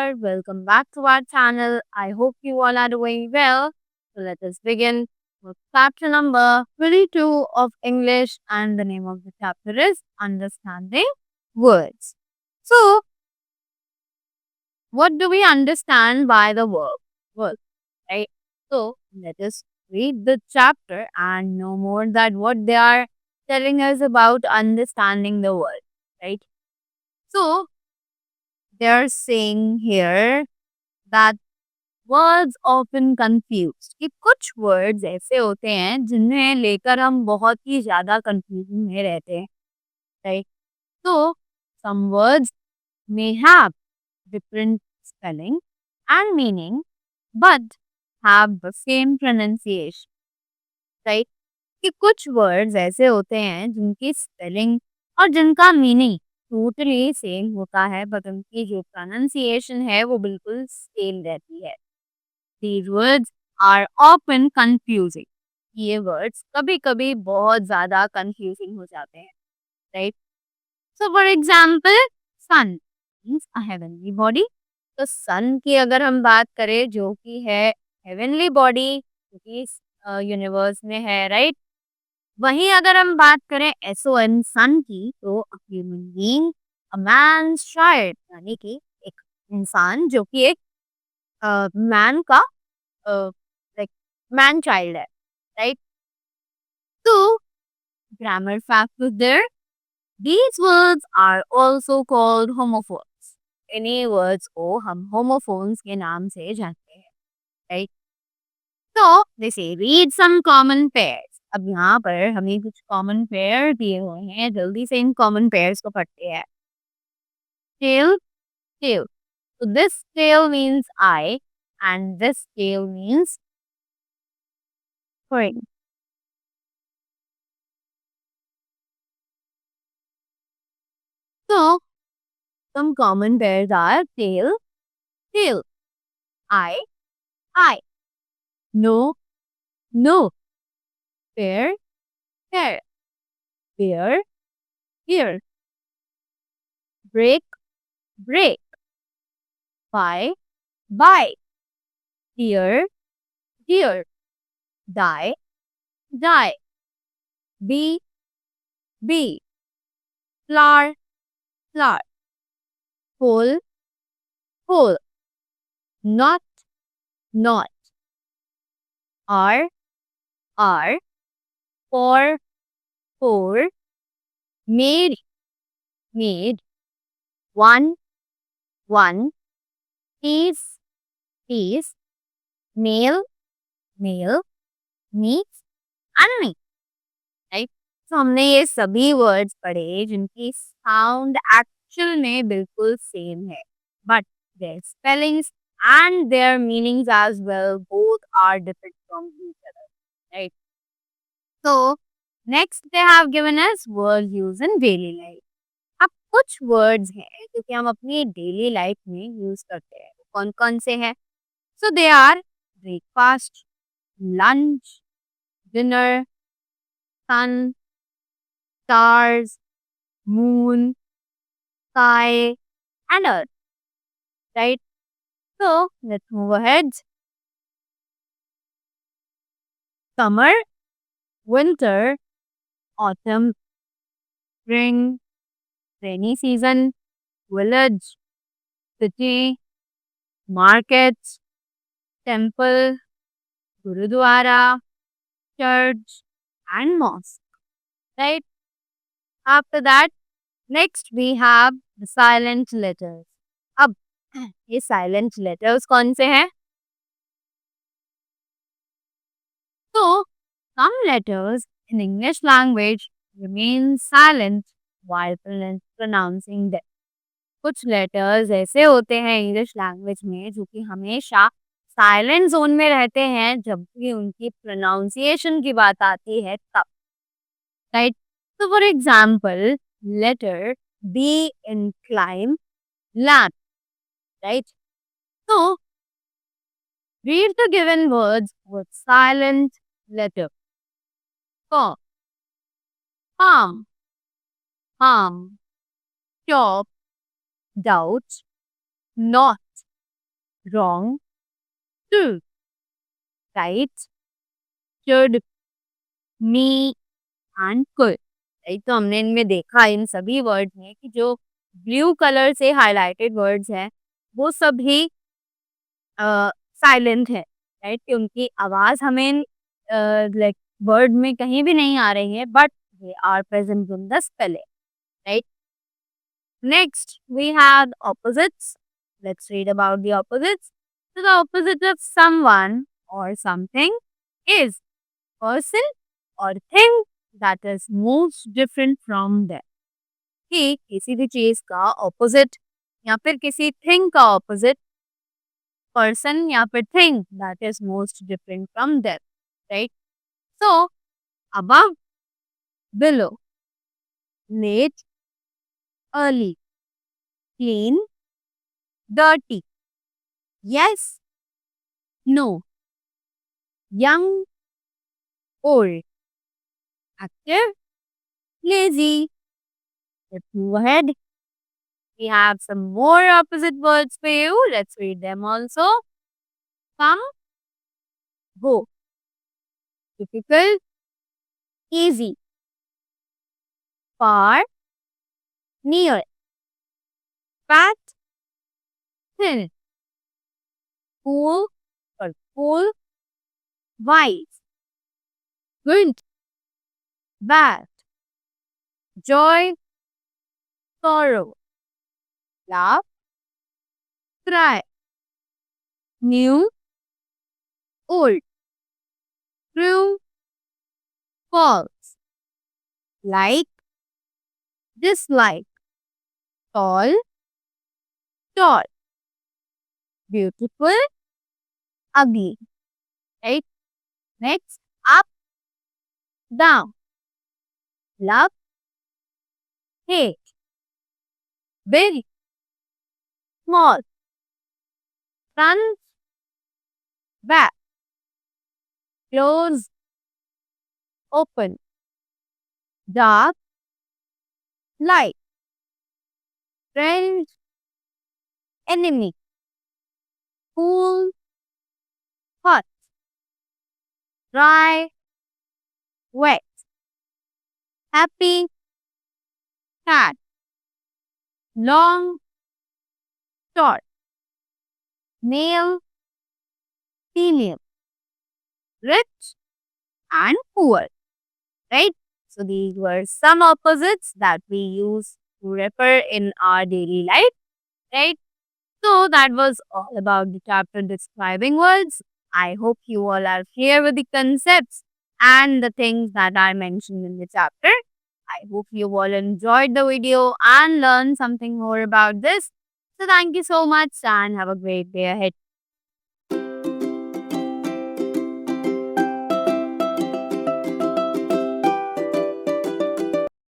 there. Welcome back to our channel. I hope you all are doing well. So let us begin with chapter number 22 of English, and the name of the chapter is Understanding Words. So, what do we understand by the word, right? So, let us read the chapter and know more that what they are telling us about understanding the world, right? So, they are saying here that words often confuse कि कुछ words ऐसे होते हैं जिन्हें लेकर हम बहुत ही ज्यादा कंफ्यूजन में रहते हैं, राइट? तो some words may have different spelling and meaning but have the same pronunciation, right? कि कुछ वर्ड्स ऐसे होते हैं जिनकी स्पेलिंग और जिनका मीनिंग टोटली सेम होता है बट उनकी जो प्रोनाउंसिएशन है वो बिल्कुल सेम रहती है. These words are often confusing. ये वर्ड्स कभी-कभी बहुत ज़्यादा confusing हो जाते हैं, right? So for example, sun means a heavenly body. तो sun की अगर हम बात करें जो कि है heavenly body जो कि यूनिवर्स में है, right? वहीं अगर हम बात करें SON सन की तो a human being, a man's child यानी कि एक इंसान जो कि एक मैन का लाइक मैन चाइल्ड है, राइट? तो grammar fact is there. These words are also called homophones. इन्हीं वर्ड्स को हम होमोफोन्स के नाम से जानते हैं, राइट? तो जैसे रीड सम कॉमन पेयर्स. अब यहाँ पर हमें कुछ कॉमन पेयर दिए हुए हैं, जल्दी से इन कॉमन पेयर्स को पढ़ते हैं. Tail, tail. So this tail means eye and this tail means spring. So some common pairs are tail, tail, eye, eye, no, no, pear, pear, bear, ear, break, break, buy, buy, deer, deer, die, die, bee, bee, flower, flower, hole, hole, knot, knot, r, r, for, for, made, made, one, one, piece, piece, male, male, meat, and me, right? तो हमने ये सभी words पढ़े जिनकी sound actual में बिल्कुल same है but their spellings and their meanings as well both are different from each other, right? तो next they have given us word use in daily life. अब कुछ वर्ड्स हैं जो कि हम अपनी डेली लाइफ में यूज करते हैं. कौन कौन से हैं? So they are breakfast, lunch, dinner, sun, stars, moon, sky, and earth, right? So let's move ahead. Summer, winter, autumn, spring, rainy season, village, city, market, temple, gurudwara, church, and mosque, right? After that, next we have the silent letters. अब ये silent letters कौन से हैं? So, some letters in English language remain silent while pronouncing them. कुछ letters ऐसे होते हैं English language में जो कि हमेशा साइलेंट जोन में रहते हैं जब भी उनकी प्रोनाउंसिएशन की बात आती है तब, right? So for example, letter B in climb, lamp, right? So read the given words with silent letter. Calm, calm, harm, stop, doubt, not. wrong, true, right, should, me and could. Right, तो हमने इनमें देखा इन सभी words में कि जो blue colour से highlighted words हैं वो सभी साइलेंट है, राइट, कि उनकी आवाज हमें लाइक वर्ड में कहीं भी नहीं आ रही है, but they are present in the spelling, right. Next, we have opposites. Let's read about the opposites. So, the opposite of someone or something is person or thing that is most different from them. कि किसी भी चीज का opposite या फिर किसी thing का opposite person या फिर thing that is most different from them, right. So above, below, late, early, clean, dirty, yes, no, young, old, active, lazy. Let's move ahead. We have some more opposite words for you. Let's read them also. Come, go. Difficult, easy. Far, near. Fat, thin. Cool or cool, wise. Good, bad. Joy, sorrow. Laugh, cry. New, old. True, false. Like, dislike. Tall, short. Beautiful, ugly. Right? Next, up, down. Love, hate. Big, small. Front, back. Close, open. Dark, light. Friend, enemy. Cool, hot. Dry, wet. Happy, sad. Long, short. Male, female. Rich and poor. Right? So these were some opposites that we use to refer in our daily life. Right? So that was all about the chapter describing words. I hope you all are clear with the concepts and the things that are mentioned in the chapter. I hope you all enjoyed the video and learned something more about this. So thank you so much and have a great day ahead.